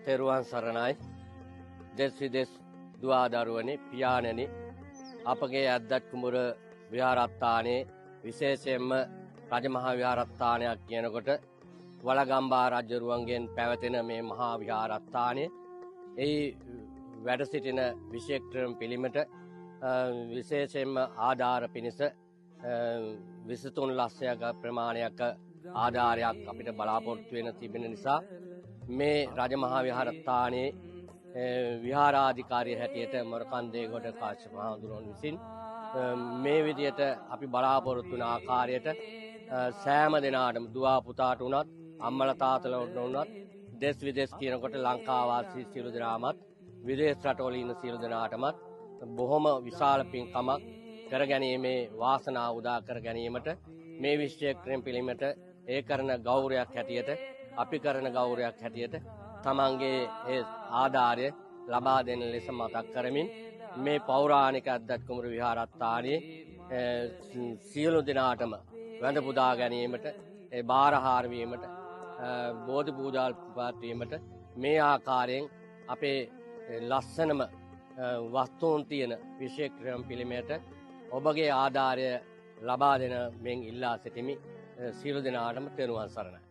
තෙරුවන් සරණයි. දෙස් විදෙස් දුවා දරුවනි පියාණනි අපගේ අද්දත් කුඹුර විහාරස්ථානයේ විශේෂයෙන්ම රජමහා විහාරස්ථානයක් කියනකොට වලගම්බා රජුරුවන්ගෙන් පැවතෙන මේ මහා විහාරස්ථානයේ එහි වැඩ සිටින විශේෂ පිළිමට විශේෂයෙන්ම ආධාර පිණිස 23 ලක්ෂයක ප්‍රමාණයක ආධාරයක් අපිට බලාපොරොත්තු වෙන තිබෙන නිසා මේ රජමහා විහාරස්ථානයේ විහාරාධිකාරිය හැටියට මොරකන්දේගොඩ කාශ්‍යප මහඳුරන් විසින් මේ විදියට අපි බලාපොරොත්තු වන ආකාරයට සෑම දිනාටම දුවා පුතාට උනත් අම්මලා තාත්තලාට උනත් දෙස් විදෙස් කියනකොට ලංකාවාසී සියලු දෙනාමත් විදේශ රටවල ඉන්න සියලු දෙනාටමත් බොහොම විශාල පින්කමක් කර ගැනීමේ වාසනාව උදා කර ගැනීමට මේ විශ්වක්‍රම පිළිමයට ඒ කරන ගෞරවයක් හැටියට අපි කරන ගෞරවයක් හැටියට තමන්ගේ ඒ ආධාරය ලබා දෙන ලෙස මතක් කරමින් මේ පෞරාණික අද්දත් කුඹුර විහාරස්ථානයේ සියලු දෙනාටම වැඳ පුදා ගැනීමට ඒ බාරහාර වීමට බෝධි පූජා පාත්වීමට මේ ආකාරයෙන් අපේ ලස්සනම වස්තුන් තියෙන විශේෂ පිළිමයට ඔබගේ ආධාරය ලබා දෙන මෙන් ඉල්ලා සිටිමි. සියලු දෙනාටම තෙරුවන් සරණයි.